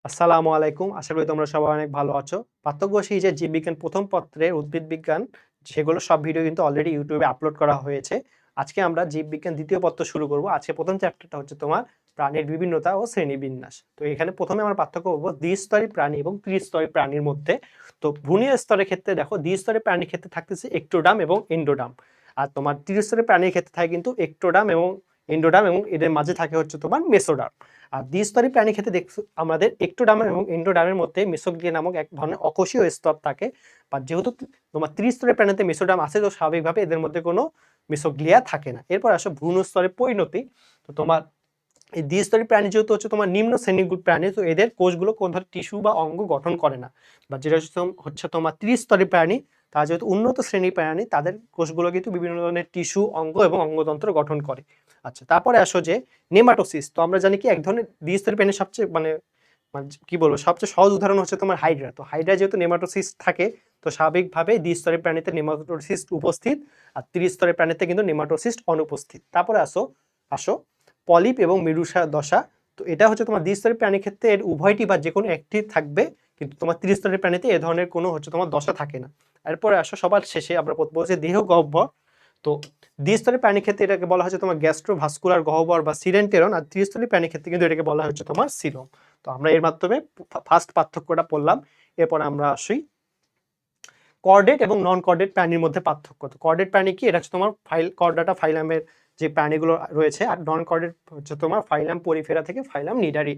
আসসালামু আলাইকুম। আশা করি তোমরা সবাই অনেক ভালো আছো। পার্থক্য সিরিজের জীববিজ্ঞান প্রথম পত্রের উদ্ভিদ বিজ্ঞান সেগুলো সব ভিডিও কিন্তু অলরেডি ইউটিউবে আপলোড করা হয়েছে। আজকে আমরা জীববিজ্ঞান দ্বিতীয় পত্র শুরু করব। আজকে প্রথম চ্যাপ্টারটা হচ্ছে তোমার প্রাণীর বিভিন্নতা ও শ্রেণীবিন্যাস। তো এখানে প্রথমে আমরা পার্থক্য করব দ্বিস্তরী প্রাণী এবং ত্রিস্তরী প্রাণীর মধ্যে। তো ভ্রূণীয় স্তরের ক্ষেত্রে দেখো দ্বিস্তরী প্রাণীর ক্ষেত্রে থাকতেছে এক্টোডাম এবং এন্ডোডাম। আর তোমার ত্রিস্তরী প্রাণীর ক্ষেত্রে থাকে কিন্তু এক্টোডাম এবং এন্ডোডাম এবং এদের মাঝে থাকে হচ্ছে তোমার মেসোডাম। আর দ্বিস্তরী প্রাণীর ক্ষেত্রে দেখছো আমাদের এক্টোডার্ম এবং এন্ডোডার্মের মধ্যে মেসোগ্লিয়া নামক এক ধরনের অকোষীয় স্তর থাকে। বা যেহেতু তোমার ত্রিস্তরী প্রাণীতে মেসোডার্ম আছে, তো স্বাভাবিকভাবে এদের মধ্যে কোনো মেসোগ্লিয়া থাকে না। এরপর আসো ভ্রূণ স্তরের পরিণতি। তো তোমার এই দ্বিস্তরী প্রাণী যেহেতু হচ্ছে তোমার নিম্ন শ্রেণীর প্রাণী, তো এদের কোষগুলো কোন ধরনের টিস্যু বা অঙ্গ গঠন করে না। বা যেটা হচ্ছে তোমার ত্রিস্তরী প্রাণী, তারা যেহেতু উন্নত শ্রেণীর প্রাণী, তাদের কোষগুলো কিন্তু বিভিন্ন ধরনের টিস্যু, অঙ্গ এবং অঙ্গতন্ত্র গঠন করে। আচ্ছা, তারপরে আসো যে নেমাটোসিস। তো আমরা জানি কি এক ধরনের দ্বিস্তরী প্রাণীর সবচেয়ে মানে মানে কি বলবো, সবচেয়ে সহজ উদাহরণ হচ্ছে তোমার হাইড্রা। তো হাইড্রা যেহেতু নেমাটোসিস থাকে, তো স্বাভাবিকভাবে দ্বিস্তরী প্রাণীতে নেমাটোসিস উপস্থিত, আর ত্রিস্তরী প্রাণীতে কিন্তু নেমাটোসিস অনুপস্থিত। তারপরে আসো আসো পলিপ এবং মেডুসা দশা। তো এটা হচ্ছে তোমার দ্বিস্তরী প্রাণীর ক্ষেত্রে এর উভয়টি বা যে কোনো একটি থাকবে, কিন্তু তোমার ত্রিস্তরী প্রাণীতে এ ধরনের কোনো হচ্ছে তোমার দশা থাকে না। এরপরে আসো সবার শেষে আমরা বলছি দেহ গহ্বর। তো দ্বিস্তরী প্রাণীর ক্ষেত্রে এটাকে বলা হচ্ছে তোমার গ্যাস্ট্রোভাস্কুলার গহ্বর বা সিরেন্টেরন, আর ত্রিস্তরী প্রাণীর ক্ষেত্রে কিন্তু এটাকে বলা হচ্ছে তোমার সিলোম। তো আমরা এর মাধ্যমে ফার্স্ট পার্থক্যটা পড়লাম। এরপর আমরা আসি কর্ডেট এবং নন কর্ডেট প্রাণীর মধ্যে পার্থক্য। তো কর্ডেট প্রাণী কি? এটা হচ্ছে তোমার কর্ডাটা ফাইলামের যে প্রাণীগুলো রয়েছে, আর নন কর্ডেট হচ্ছে তোমার ফাইলাম পরিফেরা থেকে ফাইলাম নিডারি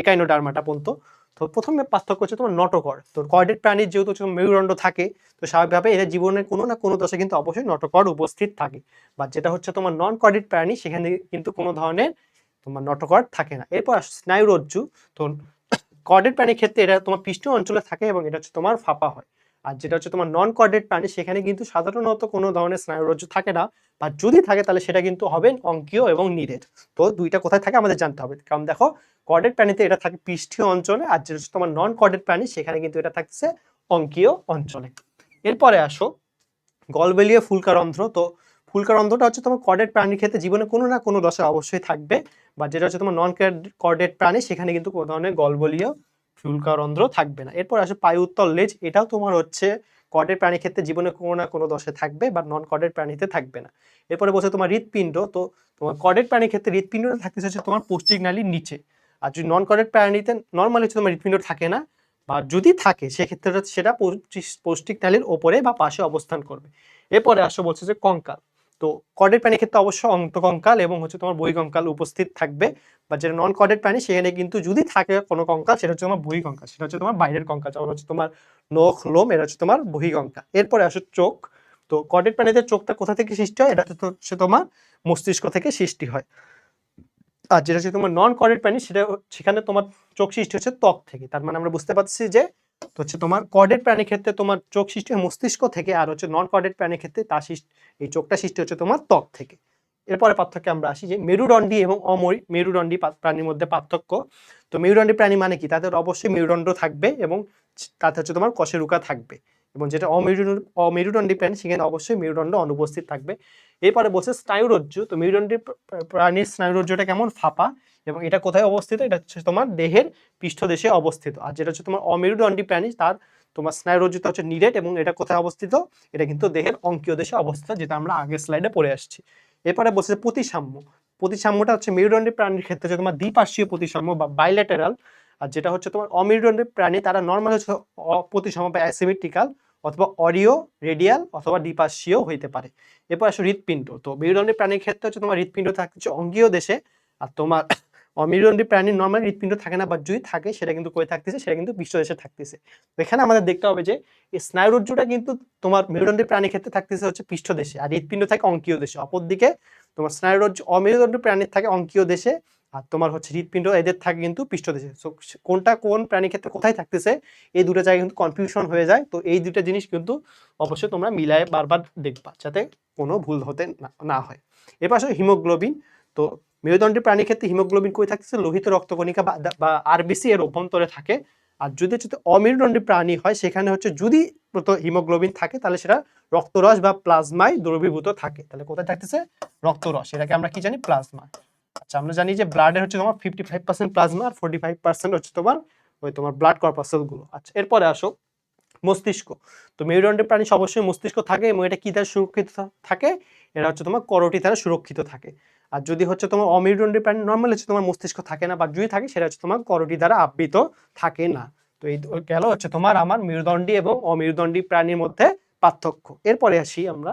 একাইনোডার্মাটা পর্যন্ত। তো প্রথমে পার্থক্য হচ্ছে তোমার নটোকর। তো কর্ডেট প্রাণীর যেহেতু হচ্ছে মেরুদণ্ড থাকে, তো স্বাভাবিকভাবে এদের জীবনের কোনো না কোনো দশা কিন্তু অবশ্যই নটোকর উপস্থিত থাকে। বা যেটা হচ্ছে তোমার নন কর্ডেট প্রাণী, সেখানে কিন্তু কোনো ধরনের তোমার নটোকর থাকে না। এরপর স্নায়ুরজ্জু। তো কর্ডেট প্রাণীর ক্ষেত্রে এটা তোমার পৃষ্ঠীয় অঞ্চলে থাকে এবং এটা হচ্ছে তোমার ফাঁপা হয়। আর যেটা হচ্ছে তোমার নন কর্ডেট প্রাণী, সেখানে কিন্তু সাধারণত কোনো ধরনের স্নায়ুরজ্জু থাকে না, বা যদি থাকে তাহলে সেটা কিন্তু হবে অঙ্কীয় এবং নিরেট। তো দুইটা কোথায় থাকে আমাদের জানতে হবে, কারণ দেখো কর্ডেট প্রাণীতে এটা থাকে পৃষ্ঠীয় অঞ্চলে, আর যেটা হচ্ছে তোমার নন কর্ডেট প্রাণী, সেখানে কিন্তু এটা থাকছে অঙ্কীয় অঞ্চলে। এরপরে আসো গলবেলীয় ফুলকারন্ধ্র। তো ফুলকারন্ধ্রটা হচ্ছে তোমার কর্ডেট প্রাণীর ক্ষেত্রে জীবনে কোনো না কোনো দশায় অবশ্যই থাকবে, বা যেটা হচ্ছে তোমার নন কর্ডেট প্রাণী, সেখানে কিন্তু কোনো ধরনের গলবলীয় ফুলকারন্ধ্র থাকবে না। এরপর আসে পায়ু উত্তল লেজ। এটাও তোমার হচ্ছে কর্ডেট প্রাণীর ক্ষেত্রে জীবনে কোনো না কোনো দশায় থাকবে, বা নন কর্ডেট প্রাণীতে থাকবে না। এরপরে বলছে তোমার হৃৎপিণ্ড। তো তোমার কর্ডেট প্রাণীর ক্ষেত্রে হৃৎপিণ্ডটা থাকতেছে হচ্ছে তোমার পৌষ্টিক নালীর নিচে, আর যদি নন কর্ডেট প্রাণীতে নর্মালি হচ্ছে তোমার হৃৎপিণ্ড থাকে না, বা যদি থাকে সেক্ষেত্রে সেটা পৌষ্টিক নালীর ওপরে বা পাশে অবস্থান করবে। এরপরে আসো বলছে যে কঙ্কাল। তো কর্ডেট প্রাণীর ক্ষেত্রে অবশ্যই অন্তঃকঙ্কাল এবং হচ্ছে তোমার বহিঃকঙ্কাল উপস্থিত থাকবে, বা যেটা নন কর্ডেট প্রাণী, সেখানে কিন্তু যদি থাকে কোনো কঙ্কাল, সেটা হচ্ছে তোমার বহিঃকঙ্কাল, সেটা হচ্ছে তোমার বাইরের কঙ্কাল, যেমন হচ্ছে তোমার নখ, লোম, এটা হচ্ছে তোমার বহিঃকঙ্কাল। এরপরে আসো চোখ। তো কর্ডেট প্রাণীদের চোখটা কোথা থেকে সৃষ্টি হয়? এটা হচ্ছে তোমার মস্তিষ্ক থেকে সৃষ্টি হয়। আর যেটা হচ্ছে তোমার নন কর্ডেট প্রাণী, সেখানে তোমার চোখ সৃষ্টি হচ্ছে ত্বক থেকে। তার মানে আমরা বুঝতে পারছি যে হচ্ছে তোমার কর্ডেট প্রাণীর ক্ষেত্রে তোমার চোখ সৃষ্টি হয় মস্তিষ্ক থেকে, আর হচ্ছে নন কর্ডেট প্রাণীর ক্ষেত্রে এই চোখটা সৃষ্টি হচ্ছে তোমার ত্বক থেকে। এরপরে পার্থক্যে আমরা আসি যে মেরুদণ্ডী এবং মেরুদণ্ডী প্রাণীর মধ্যে পার্থক্য। তো মেরুদণ্ডী প্রাণী মানে কি? তাদের অবশ্যই মেরুদণ্ড থাকবে এবং তাতে হচ্ছে তোমার কশেরুকা থাকবে, এবং যেটা অমেরুদণ্ডী প্রাণী, সেখানে অবশ্যই মেরুদণ্ড অনুপস্থিত থাকবে। এরপরে বলছে স্নায়ুরজ্জু। তো মেরুদণ্ডী প্রাণীর স্নায়ুরজ্জুটা কেমন? ফাঁপা, এবং এটা কোথায় অবস্থিত? এটা হচ্ছে তোমার দেহের পৃষ্ঠদেশে অবস্থিত। আর যেটা হচ্ছে তোমার অমেরুদণ্ডী প্রাণী, তার তোমার স্নায়ুরজ্জুটা হচ্ছে নিরেট, এবং এটা কোথায় অবস্থিত? এটা কিন্তু দেহের অঙ্কীয় দেশে অবস্থিত, যেটা আমরা আগের স্লাইডে পড়ে আসছি। এরপরে বলছে প্রতিসাম্য। প্রতিসাম্যটা হচ্ছে মেরুদণ্ডী প্রাণীর ক্ষেত্রে যে তোমার দ্বিপার্শ্বীয় প্রতিসাম্য বা বাইল্যাটেরাল, আর যেটা হচ্ছে তোমার অমেরুদণ্ডী প্রাণী, তারা নর্মাল হচ্ছে অপ্রতিসাম্য বা অ্যাসিমেট্রিক্যাল, অথবা অরিও রেডিয়াল, অথবা দ্বিপার্শ্বীয় হইতে পারে। এরপর আসো হৃৎপিণ্ড। তো মেরুদণ্ডী প্রাণীর ক্ষেত্রে হচ্ছে তোমার হৃৎপিণ্ড থাকছে অঙ্গীয় দেশে, আর তোমার অমেরুদণ্ডী প্রাণীর নর্মাল হৃৎপিণ্ড থাকে না, বা যদি থাকে সেটা কিন্তু কই থাকতেছে? সেটা কিন্তু পৃষ্ঠদেশে থাকতেছে। তো এখানে আমাদের দেখতে হবে যে এই স্নায়ুরজ্জুটা কিন্তু তোমার মেরুদণ্ডী প্রাণীর ক্ষেত্রে থাকতেছে হচ্ছে পৃষ্ঠদেশে, আর হৃৎপিণ্ড থাকে অঙ্কীয় দেশে। অপরদিকে তোমার স্নায়ুরজ্জু অমেরুদণ্ডী প্রাণীর থাকে অঙ্কীয় দেশে, আর তোমার হচ্ছে হৃৎপিণ্ড এদের থাকে কিন্তু পৃষ্ঠদেশে। সো কোনটা কোন প্রাণীর ক্ষেত্রে কোথায় থাকতেছে, এই দুটো জায়গায় কিন্তু কনফিউশন হয়ে যায়। তো এই দুটো জিনিস কিন্তু অবশ্যই তোমরা মিলায় বারবার দেখবা, যাতে কোনো ভুল হতে না হয়। এরপর আসলে হিমোগ্লোবিন। তো মেরুদণ্ডী প্রাণীর ক্ষেত্রে হিমোগ্লোবিন কই থাকতেছে? লোহিত রক্তকণিকা বা আরবিসি এর অভ্যন্তরে থাকে। আর যদি অমেরুদণ্ডী প্রাণী হয়, সেখানে হচ্ছে যদি হিমোগ্লোবিন থাকে, তাহলে সেটা রক্তরস বা প্লাজমায় দ্রবীভূত থাকে। তাহলে কোথায় থাকতেছে? রক্তরস। এটাকে আমরা কি জানি? প্লাজমা। আচ্ছা, আমরা জানি যে ব্লাডের হচ্ছে তোমার 55% প্লাজমা আর 45% হচ্ছে তোমার ওই তোমার ব্লাড কর্পাসেল গুলো। আচ্ছা, এরপরে আসো মস্তিষ্ক। তো মেরুদণ্ডের প্রাণী অবশ্যই মস্তিষ্ক থাকে এবং এটা কি দ্বারা সুরক্ষিত থাকে? এটা হচ্ছে তোমার করোটি দ্বারা সুরক্ষিত থাকে। আর যদি হচ্ছে তোমার অমেরুদণ্ডী প্রাণী নর্মাল হচ্ছে তোমার মস্তিষ্ক থাকে না, বা যদি থাকে সেটা হচ্ছে তোমার করোটি দ্বারা আবৃত থাকে না। তো এই গেল হচ্ছে তোমার আমার মেরুদণ্ডী এবং অমেরুদণ্ডী প্রাণীর মধ্যে পার্থক্য। এরপরে আসি আমরা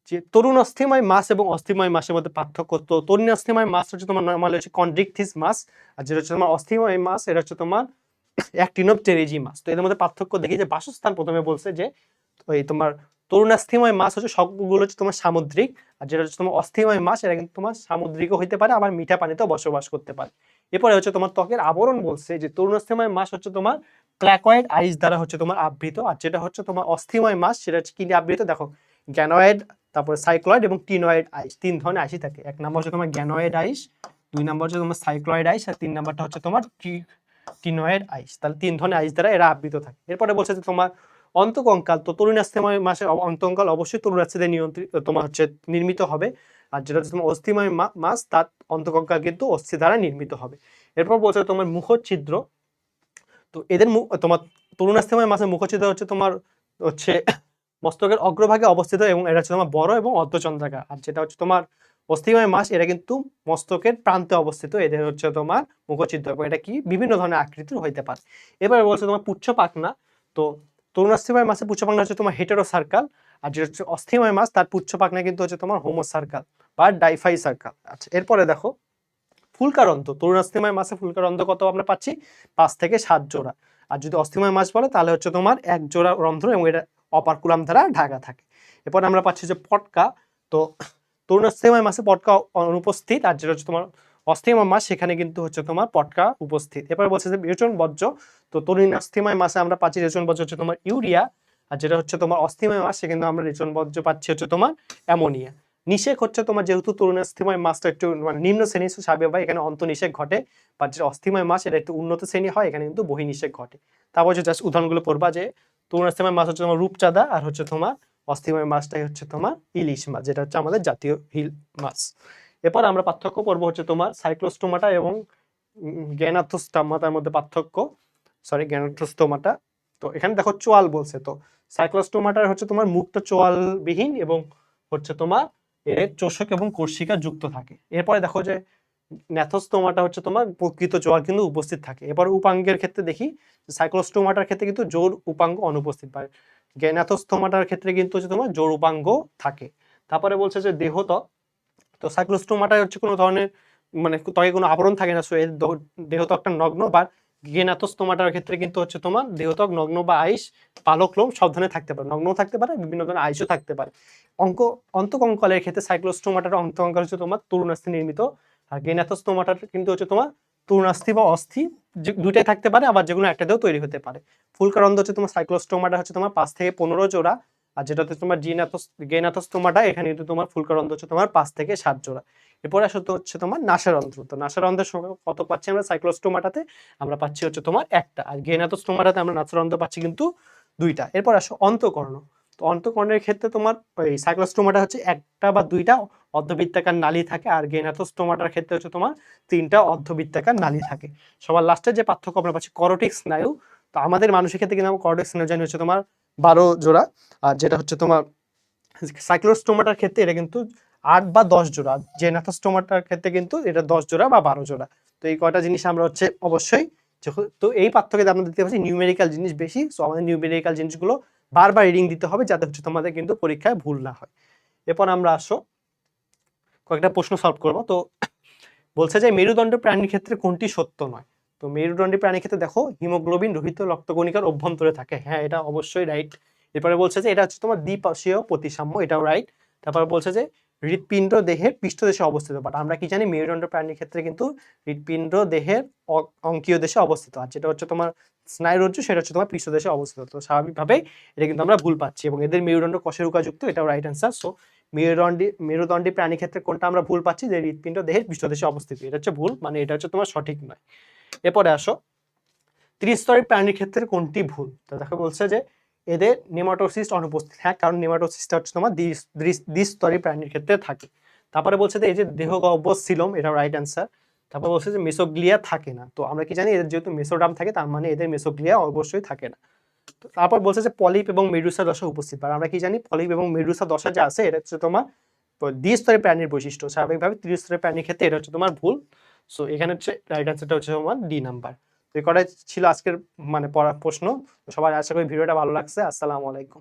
যে তরুণ অস্থিময় মাছ এবং অস্থিময় মাছের মধ্যে পার্থক্য। তো তরুণ অস্থিময় মাছ হচ্ছে তোমার নর্মাল হচ্ছে কন্ড্রিকথিস মাছ, আর যেটা হচ্ছে তোমার অস্থিময় মাছ এটা হচ্ছে তোমার অ্যাক্টিনোপটেরিজি মাছ। তো এদের মধ্যে পার্থক্য দেখি যে বাসস্থান প্রথমে বলছে যে ওই তোমার তরুণাস্থিময় মাছ হচ্ছে সবগুলো হচ্ছে তোমার সামুদ্রিক, আর যেটা হচ্ছে তোমার অস্থিময় মাছ এটা কিন্তু তোমার সামুদ্রিকও হইতে পারে, আবার মিঠা পানিতেও বসবাস করতে পারে। এরপরে হচ্ছে তোমার ত্বকের আবরণ বলছে যে তরুণাস্থিময় মাছ হচ্ছে তোমার প্ল্যাকয়েড আইস দ্বারা হচ্ছে তোমার আবৃত, আর যেটা হচ্ছে তোমার অস্থিময় মাছ সেটা হচ্ছে কি দিয়ে আবৃত? দেখো, গ্যানয়েড, তারপর সাইক্লয়েড এবং টিনয়েড আইস, তিন ধরনের আইসই থাকে। এক নম্বর হচ্ছে তোমার গ্যানয়েড আইস, দুই নম্বর হচ্ছে তোমার সাইক্লয়েড আইস, আর তিন নম্বরটা হচ্ছে তোমার টিনয়েড আইস। তাহলে তিন ধরনের আইস দ্বারা এরা আবৃত থাকে। এরপরে বলছে যে তোমার অন্তকঙ্কাল। তো তরুণাস্থিময় মাসে অন্তকঙ্কাল অবশ্যই তরুণাস্থিদের নিয়ন্ত্রিত তোমার হচ্ছে নির্মিত হবে, আর যেটা হচ্ছে তোমার অস্থিময় মাছ তার অন্তকঙ্কাল কিন্তু অস্থি দ্বারা নির্মিত হবে। এরপর বলছে তোমার মুখচ্ছিদ্র। তো এদের তোমার তরুণাস্থিময় মাছের মুখচ্ছিদ্র হচ্ছে তোমার হচ্ছে মস্তকের অগ্রভাগে অবস্থিত এবং এটা হচ্ছে তোমার বড় এবং অর্ধচন্দ্রাকার। আর যেটা হচ্ছে তোমার অস্থিময় মাছ এটা কিন্তু মস্তকের প্রান্তে অবস্থিত, এদের হচ্ছে তোমার মুখচ্ছিদ্র এবং এটা কি বিভিন্ন ধরনের আকৃতির হইতে পারে। এবারে বলছে তোমার পুচ্ছ পাখনা। তো তরুণাস্থিময় মাছের পুচ্ছ পাখনা হচ্ছে তোমার হেটেরো সার্কাল, আর যেটা হচ্ছে অস্থিময় মাছ তার পুচ্ছ পাখনা কিন্তু হচ্ছে তোমার হোমো সার্কাল বা ডাইফাই সার্কাল। আচ্ছা, এরপরে দেখো ফুলকারন্ধ্র। তরুণাস্থিময় মাছে ফুলকারন্ধ্র কত আমরা পাচ্ছি? 5 থেকে 7 জোড়া। আর যদি অস্থিময় মাছ বলে তাহলে হচ্ছে তোমার 1 জোড়া রন্ধ্র এবং এটা অপারকুলাম দ্বারা ঢাকা থাকে। এরপর আমরা পাচ্ছি যে পটকা। তো তরুণাস্থিময় মাছে পটকা অনুপস্থিত, আর যেটা হচ্ছে তোমার অস্থিময় মাছ সেখানে কিন্তু হচ্ছে তোমার পটকা উপস্থিত। এরপর বলছে যে রেচন বর্জ্য। তো তরুণাস্থিময় মাছে আমরা পাচ্ছি রেচন বর্জ্য হচ্ছে তোমার ইউরিয়া, আর যেটা হচ্ছে তোমার অস্থিময় মাছ সেখানে আমরা রেচন বর্জ্য পাচ্ছি হচ্ছে তোমার অ্যামোনিয়া। নিষেক হচ্ছে তোমার যেহেতু তরুণাস্থিময় মাছটা একটু মানে নিম্ন শ্রেণী স্বাভাবিক হয়, এখানে অন্তঃনিষেক ঘটে, বা যেটা অস্থিময় মাছ এটা একটু উন্নত শ্রেণী হয়, এখানে কিন্তু বহির্নিষেক ঘটে। তারপর হচ্ছে জাস্ট উদাহরণগুলো পড়বা যে তরুণাস্থিময় মাছ হচ্ছে তোমার রূপচাঁদা, আর হচ্ছে তোমার অস্থিময় মাছটাই হচ্ছে তোমার ইলিশ মাছ, যেটা হচ্ছে আমাদের জাতীয় হিল মাছ। এরপর আমরা পার্থক্য পর্ব হচ্ছে তোমার সাইক্লোস্টোমাটা এবং গ্যানাথোস্টোমাটার মধ্যে পার্থক্য। সরি, গ্যানাথোস্টোমাটা। তো এখানে দেখো চোয়াল বলছে। তো সাইক্লোস্টোমাটার হচ্ছে তোমার মুখটা চোয়ালবিহীন এবং হচ্ছে তোমার এর চোষক এবং কোর্শিকা যুক্ত থাকে। এরপরে দেখো যে ন্যাথোস্টোমাটা হচ্ছে তোমার প্রকৃত চোয়াল কিন্তু উপস্থিত থাকে। এরপর উপাঙ্গের ক্ষেত্রে দেখি সাইক্লোস্টোমাটার ক্ষেত্রে কিন্তু জোর উপাঙ্গ অনুপস্থিত পায়, গ্যানাথোস্টোমাটার ক্ষেত্রে কিন্তু হচ্ছে তোমার জোর উপাঙ্গ থাকে। তারপরে বলছে যে দেহত্বক। তো সাইক্লোস্টোমাটা হচ্ছে কোনো ধরনের মানে ত্বকে কোনো আবরণ থাকে না, সো এর দেহত্বকটা নগ্ন, বা গ্যানাথোস্টোমাটার ক্ষেত্রে কিন্তু হচ্ছে তোমার দেহত্বক নগ্ন বা আইস, পালক লোম সব ধরনের থাকতে পারে, নগ্নও থাকতে পারে, বিভিন্ন ধরনের আইসও থাকতে পারে। অন্তকঙ্কালের ক্ষেত্রে সাইক্লোস্টোমাটার অন্তকঙ্কাল হচ্ছে তোমার তরুণাস্থি নির্মিত, আর গ্যানাথোস্টোমাটার কিন্তু হচ্ছে তোমার তরুণাস্থি বা অস্থি দুইটাই থাকতে পারে, আবার যেকোনো একটা দিয়েও তৈরি হতে পারে। ফুলকারন্ধ্র হচ্ছে তোমার সাইক্লোস্টোমাটা হচ্ছে তোমার 5 থেকে 15 জোড়া, আর যেটা হচ্ছে তোমার গ্যানাথোস্টোমাটা এখানে কিন্তু তোমার ফুলকারন্ধ্র হচ্ছে তোমার 5 থেকে 7 জোড়া। এরপরে আসলে হচ্ছে তোমার নাসারন্ধ্র। তো নাসারন্ধ্রের সংখ্যা কত পাচ্ছি আমরা সাইক্লোস্টোমাটাতে? আমরা পাচ্ছি হচ্ছে তোমার একটা, আর গ্যানাথোস্টোমাটাতে আমরা নাসারন্ধ্র পাচ্ছি কিন্তু দুইটা। এরপর আসো অন্তকর্ণ। তো অন্তকর্ণের ক্ষেত্রে তোমার ওই সাইক্লোস্টোমাটা হচ্ছে একটা বা দুইটা অর্ধবৃত্তাকার নালী থাকে, আর গ্যানাথোস্টোমাটার ক্ষেত্রে হচ্ছে তোমার 3টা অর্ধবৃত্তাকার নালী থাকে। সবার লাস্টে যে পার্থক্য আমরা পাচ্ছি করোটিক স্নায়ু। তো আমাদের মানুষের ক্ষেত্রে কিন্তু আমরা করোটিক স্নায়ু জানি হচ্ছে তোমার 12 জোড়া, আর যেটা হচ্ছে তোমার সাইক্লোস্টোমাটার ক্ষেত্রে এটা কিন্তু 8 বা 10 জোড়া, গ্যানাথোস্টোমাটার ক্ষেত্রে কিন্তু এটা 10 জোড়া বা 12 জোড়া। তো এই কয়টা জিনিস আমরা হচ্ছে অবশ্যই তো এই পার্থক্যে আমরা দেখতে পাচ্ছি নিউমেরিক্যাল জিনিস বেশি, সো আমাদের নিউমেরিক্যাল জিনিসগুলো বারবার রিডিং দিতে হবে যাতে হচ্ছে তোমাদের কিন্তু পরীক্ষায় ভুল না হয়। এরপর আমরা আসো কয়েকটা প্রশ্ন সলভ করব। তো বলছে যে মেরুদণ্ড প্রাণীর ক্ষেত্রে কোনটি সত্য নয়? তো মেরুদণ্ডী প্রাণীর ক্ষেত্রে দেখো হিমোগ্লোবিন রহিত রক্তকণিকার অভ্যন্তরে থাকে, হ্যাঁ এটা অবশ্যই রাইট। এরপরে বলছে যে এটা হচ্ছে তোমার দ্বিপার্শ্বীয় প্রতিসাম্য, এটাও রাইট। তারপরে বলছে যে হৃৎপিণ্ড দেহের পৃষ্ঠদেশে অবস্থিত, বাট আমরা কি জানি মেরুদণ্ড প্রাণীর ক্ষেত্রে কিন্তু হৃৎপিণ্ড দেহের অঙ্কীয় দেশে অবস্থিত, আর যেটা হচ্ছে তোমার স্নায়ুরজ্জু সেটা হচ্ছে তোমার পৃষ্ঠদেশে অবস্থিত। তো স্বাভাবিকভাবেই এটা কিন্তু আমরা ভুল পাচ্ছি, এবং এদের মেরুদণ্ড কশেরুকাযুক্ত, এটাও রাইট অ্যান্সার। সো মেরুদণ্ডী প্রাণীর ক্ষেত্রে কোনটা আমরা ভুল পাচ্ছি? যে হৃৎপিণ্ড দেহের পৃষ্ঠদেশে অবস্থিত, এটা হচ্ছে ভুল, মানে এটা হচ্ছে তোমার সঠিক নয়। এরপরে আসো ত্রিস্তরী প্রাণীর ক্ষেত্রে কোনটি ভুল? তো দেখো বলছে যে এদের নেমাটোসিস্ট অনুপস্থিত, হ্যাঁ কারণ নেমাটোসিস্টটা হচ্ছে তোমার দ্বিস্তরী প্রাণীর ক্ষেত্রে থাকে। তারপরে বলছে যে এই যে দেহগহ্বর সিলোম, এটা রাইট অ্যান্সার। তারপর বলছে যে মেসোগ্লিয়া থাকে না। তো আমরা কি জানি এদের যেহেতু মেসোডার্ম থাকে তার মানে এদের মেসোগ্লিয়া অবশ্যই থাকে না। তো তারপর বলছে যে পলিপ এবং মেডুসা দশা উপস্থিত। আর আমরা কি জানি পলিপ এবং মেডুসা দশা যে আছে এটা হচ্ছে তোমার দ্বিস্তরের প্রাণীর বৈশিষ্ট্য। স্বাভাবিকভাবে ত্রিস্তরের প্রাণীর ক্ষেত্রে এটা হচ্ছে তোমার ভুল। সো এখানে হচ্ছে রাইট আনসারটা হচ্ছে তোমার ডি নাম্বার। তো এই কটাই ছিল আজকের মানে পড়ার প্রশ্ন। সবার আশা করি ভিডিওটা ভালো লাগছে। আসসালামু আলাইকুম।